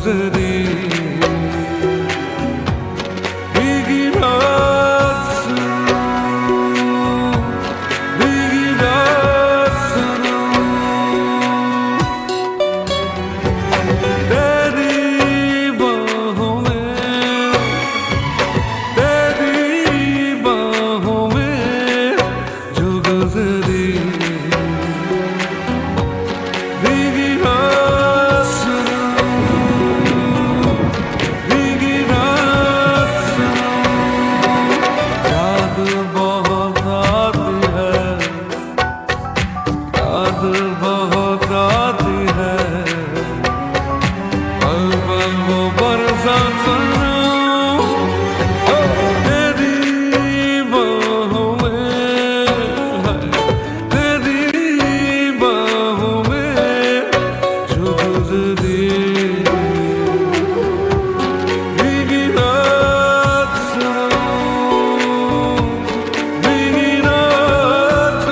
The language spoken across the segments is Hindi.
गुजरी भीगी रात भीगी रात तेरी बाहों में जो गुजरी भीगी रात भीगी रात याद बहुत आती है याद बहुत आती है पल पल वो बरसात तेरी बाहों में तेरी बाहों में जो गुजरी भीगी रात भीगी रात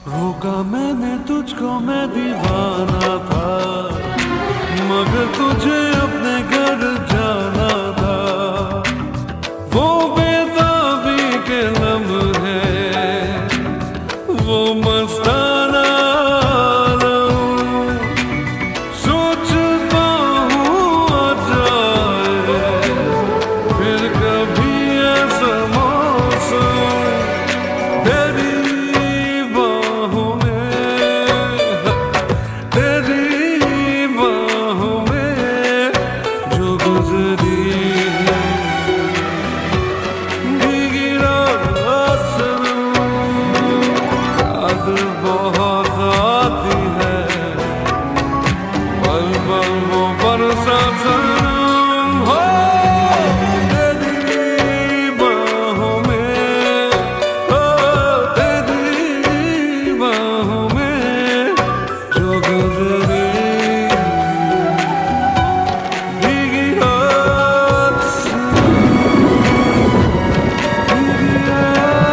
रोका मैंने तुझको मैं दीवाना था मगर तुझे अपने घर जाना था वो बेताबी के लम्हे वो मस्ताना आलम सोचता हूँ आ जाए फिर कभी ऐसा मौसम तेरी बाहों में जो गुजरी भीगी रात याद बहुत आती है पल पल वो बरसात हो तेरी बाहों में तेरी बाहों में जो गुजरी भीगी रात भीगी रात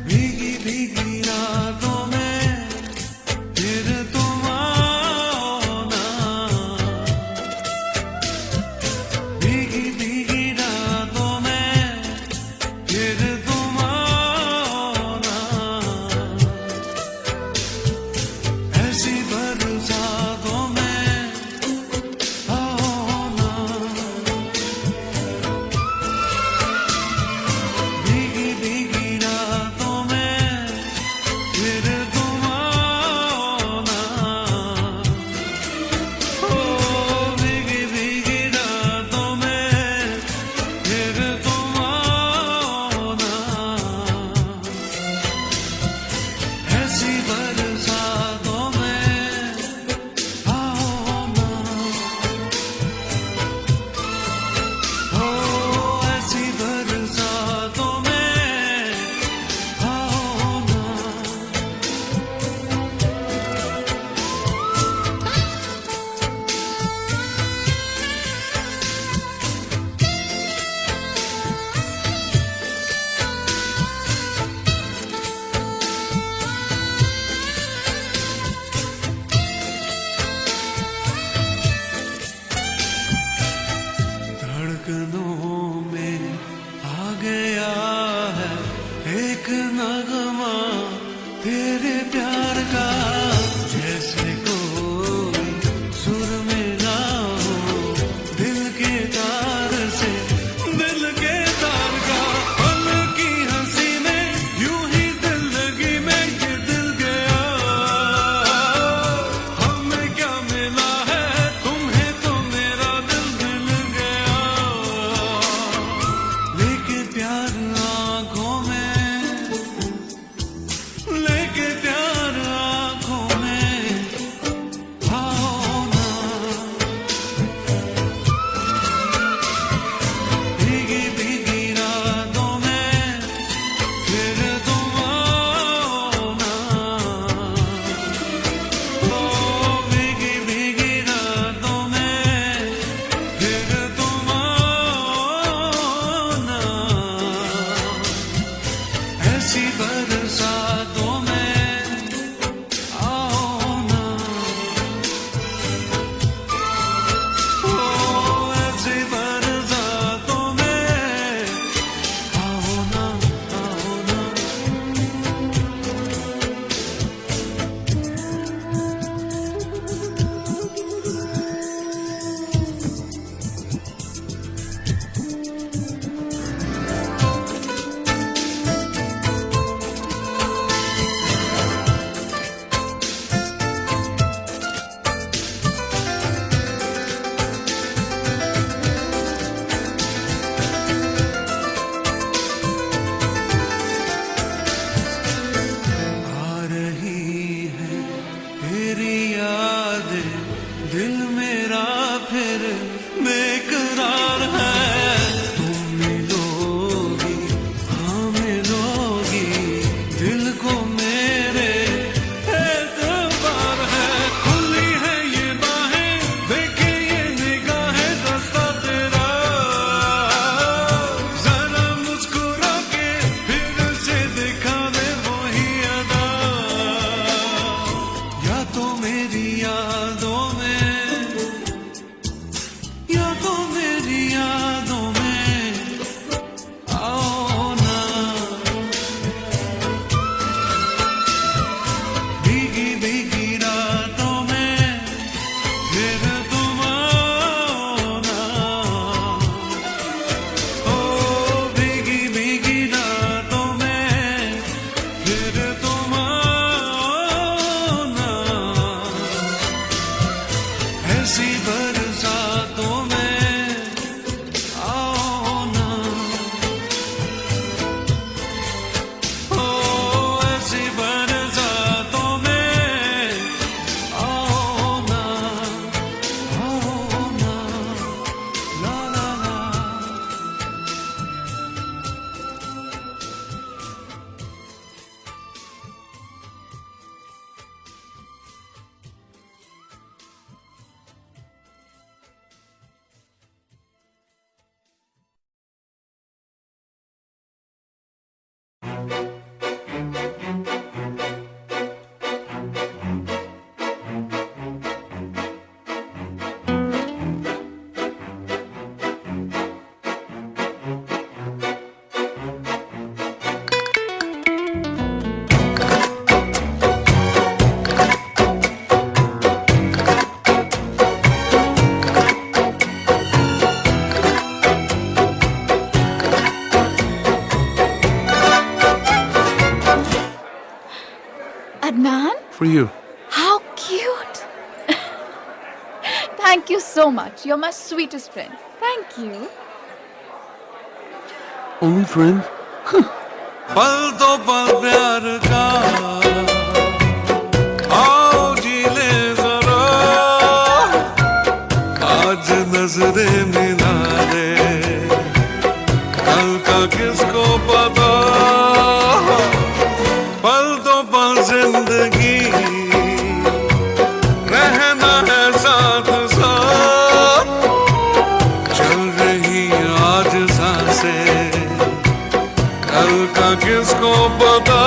भीगी भीगी रातों में फिर तुम आओ ना भीगी भीगी रातों में फिर तुम आओ ना ऐसी बरसातों में आओ ना भीगी भीगी रातों में एक नगमा तेरे प्यार का, जैसे कोई सुर मिला हो दिल के तार से, दिल के तार का। पल की हंसी में यूं ही दिल लगी में ये दिल गया। हमें क्या मिला है, तुम्हें तो मेरा दिल मिल गया। लेके प्यार आँखों में, लेके प्यार आँखों में, आओ ना। भीगी भीगी रातों में फिर तुम आओ ना। ओ भीगी भीगी रातों में फिर तुम आओ ना। ऐसी बरसातों में आओ ना। ओ ऐसी बरसातों में आओ ना, आओ ना। आ रही है तेरी याद, दिल मेरा फिर बेकरार है। तुम मिलोगी, हाँ मिलोगी, दिल को मेरे एतबार है। खुली है ये बाहें, देखे ये निगाहें, रास्ता तेरा। जरा मुस्कुरा के फिर से दिखा दे वही अदा। या तो मेरी यादों में, या तो मेरी यादों में आओ ना। भीगी भीगी रातों में फिर तुम आओ ना। ओ भीगी भीगी रातों में फिर तुम आओ ना। ऐसी बरसातों में आओ ना। ओ ऐसी बरसातों में आओ ना, आओ ना। ला ला ला। Adnan, For you. how cute! Thank you so much. You're my sweetest friend. Thank you. Only friend? पल तो पल प्यार का आओ जी ले जरा। आज नजरें मिला दे, कल का किसको पता। पल तो पल जिंदगी रहना है साथ साथ। चल रही आज सांसें, कल का किसको पता।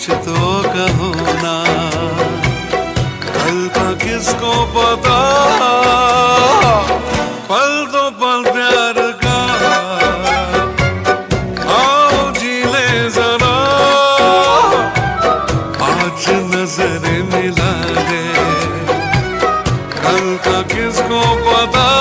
कुछ तो कहो ना, कल का किसको पता, पल तो पल प्यार का, आओ जी ले जरा, आज नजरें मिला दे, कल का किसको पता।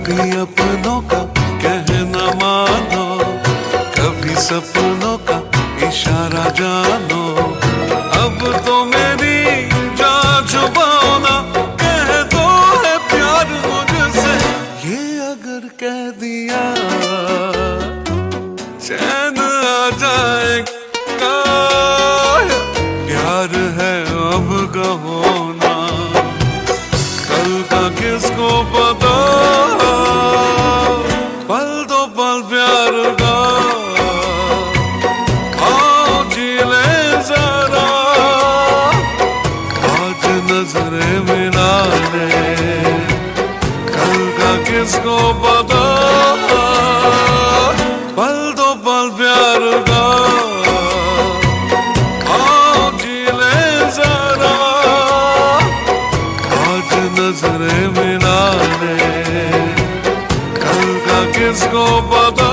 कभी अपनों का कहना मानो, कभी सपनों का इशारा जानो, अब तो मेरी जान छुपाओ ना, कह दो है प्यार मुझसे, ये अगर कह दिया चैन आ जाएगा, प्यार है अब कहो ना, कल का किसको पता, पल तो पल प्यार का, आओ जी ले जरा, आज नजरें मिला ले, कल का किसको पता, पल तो पल प्यार का, आओ जी ले जरा, आज नजरें मिला ले, किसको पता।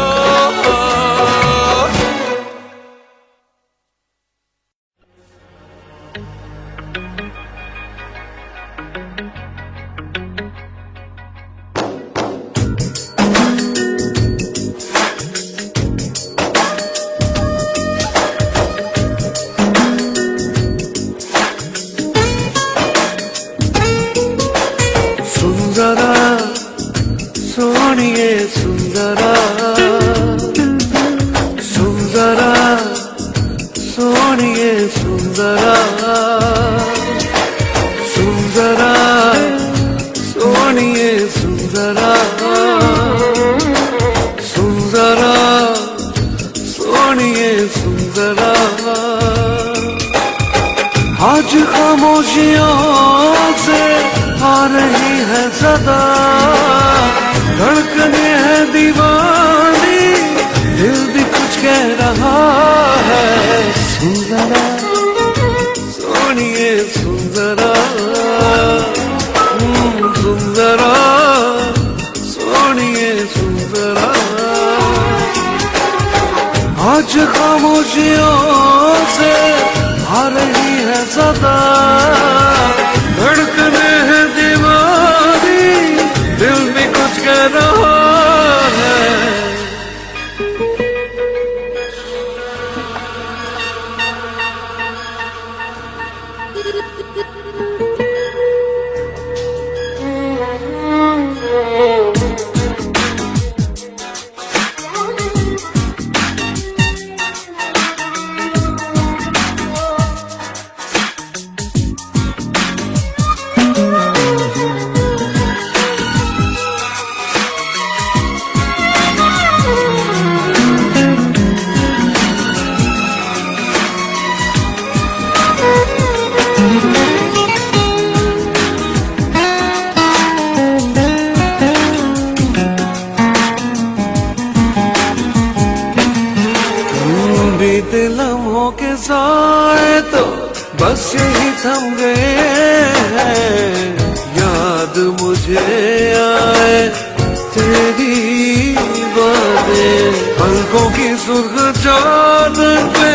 सुंदरा सोनिए सुंदरा, सुंदरा सोनिए सुंदरा, सुंदरा सोनिए सुंदरा, सुंदरा सोनिए सुंदरा, आज खामोशियों से आ रही है सदा, धड़कने है दीवानी, दिल भी कुछ कह रहा है, सुंदरा सोनिए सुंदरा, सुंदरा सोनिए सुंदरा, आज खामोशियों से आ रही है सदा, धड़कने है दीवानी, दिल भी कुछ कह रहा है। बीते लम्हों के साए तो बस यही थम गए हैं, याद मुझे आए तेरी बातें, पलकों की सुर्ख चादर पे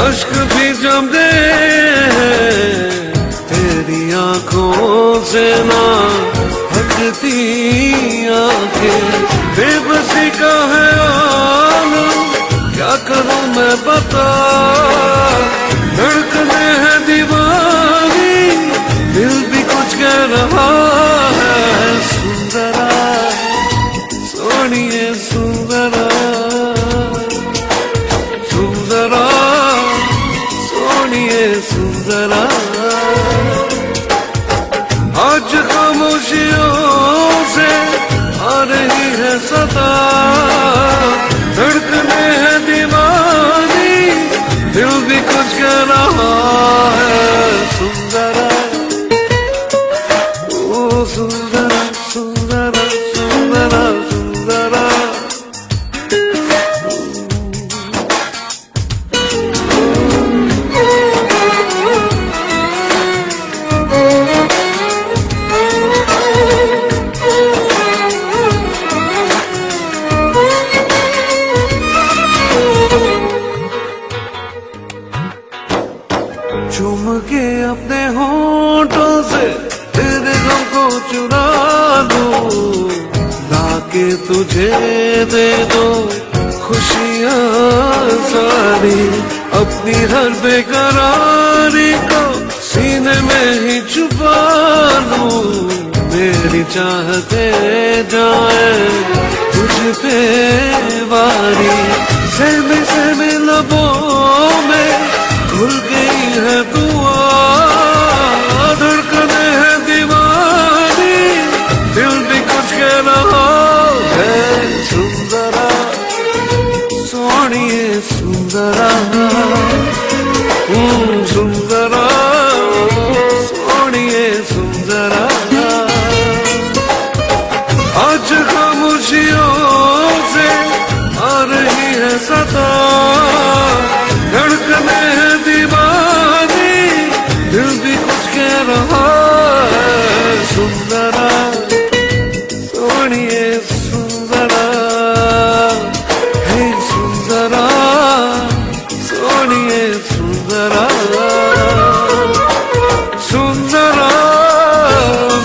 अश्क भी जम गए, तेरी आंखों से ना हटती आंखें, बेबसी का है आलम, क्या करूं मैं बता, धड़कने है दीवानी, दिल भी कुछ कह रहा है, सुंदरा सोनिए सुंदरा, चुरा लूं, लाके तुझे दे दो खुशियाँ सारी, अपनी हर बेकरारी को सीने में ही छुपा लूं, मेरी चाहते जाए तुझ पे वारी, सहमे सहमे लबों में घुल गई है दुआ, धड़कने है दीवानी, दिल भी कुछ कह रहा है, सुंदरा सोनिए सुंदरा, सुंदरा सोनिए सुंदरा, आज खामोशियों से आ रही है सदा, धड़कने है दीवानी, दिल भी कुछ कह रहा है, सुंदरा सोनिए सुंदरा, हे सुंदरा सोनिए सुंदरा, सुंदरा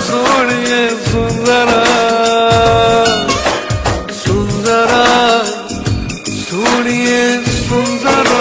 सोनिए सुंदरा, सुंदरा सोनिए सुंदरा।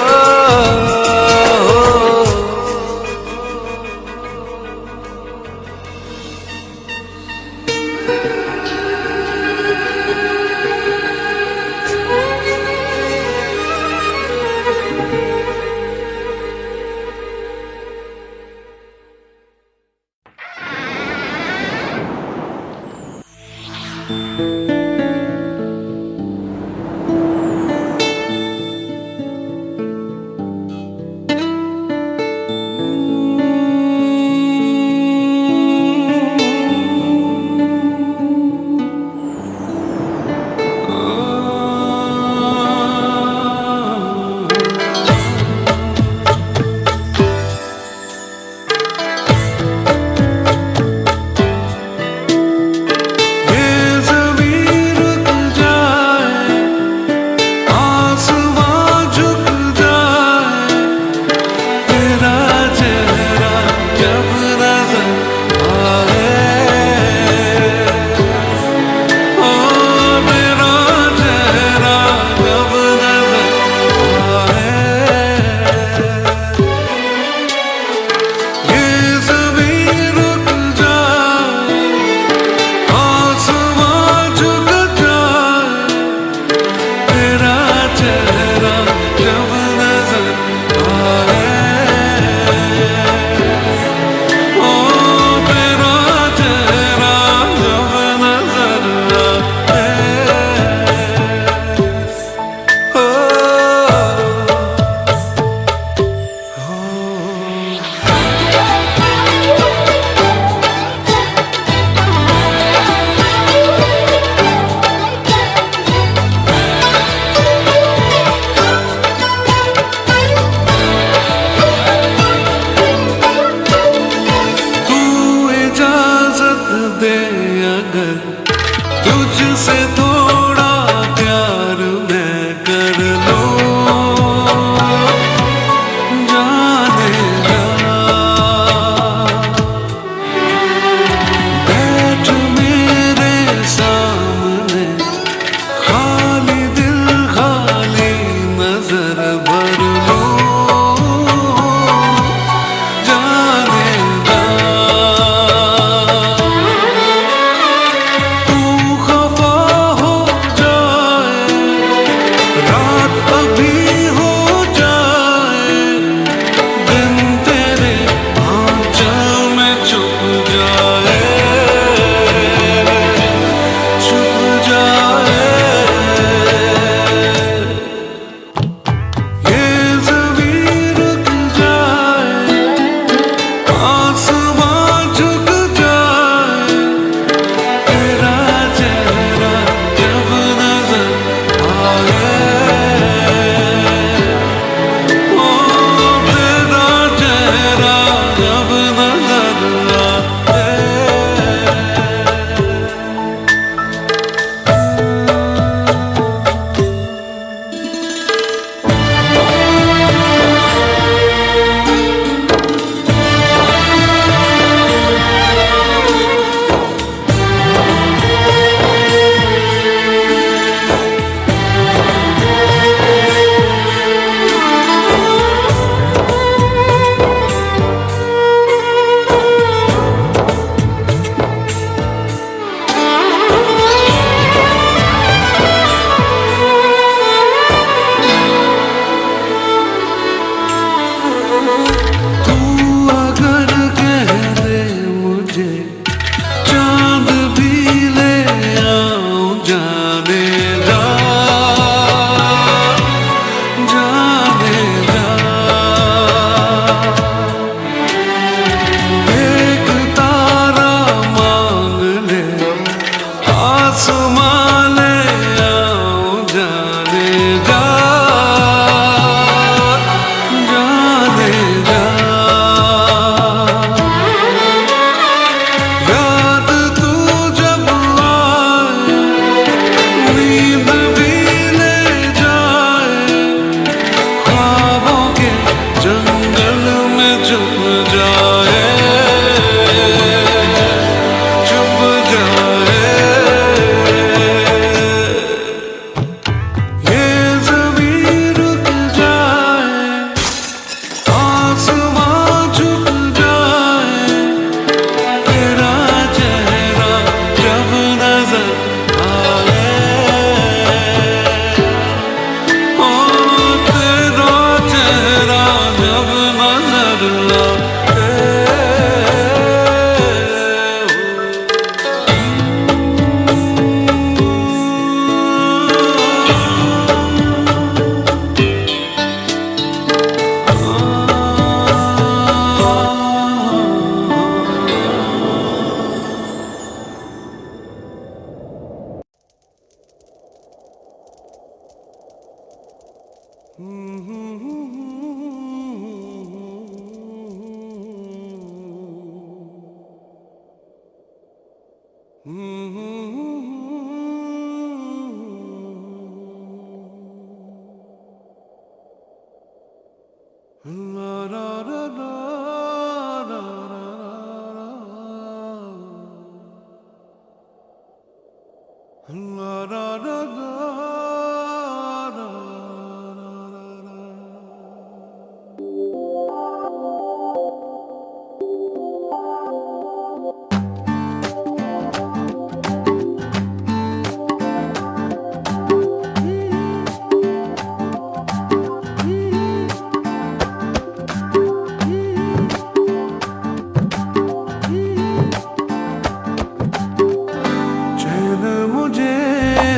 चैन मुझे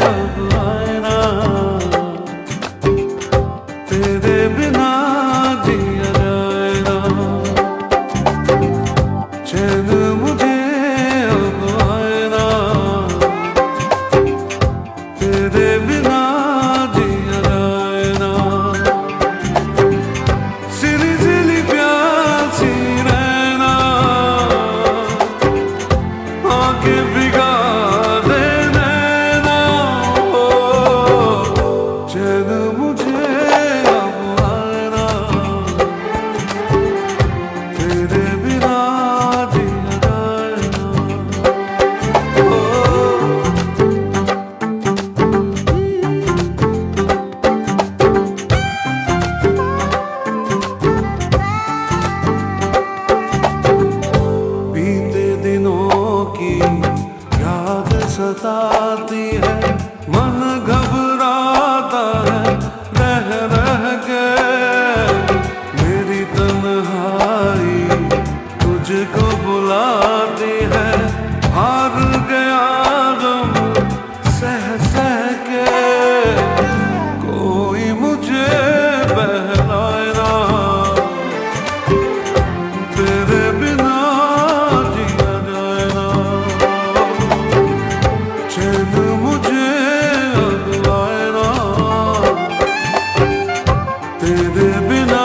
अब आए ना, तेरे बिना जिया जाए ना। चैन मुझे अब आए ना, तेरे बिना जिया जाए ना। सिरी सिली प्यासी रहना, आके भिगा दे नैना। चैन मुझे अब आए ना, तेरे बिना जिया जाए ना। बीते दिनों की याद सताती है, मन घबराता है रह रह के। मेरी तन्हाई तुझको बुलाती है, हार गया गम सह सह के। कोई मुझे बहलाए ना, तेरे बिना जिया जाए ना। चैन मुझे अब आए ना, तेरे बिना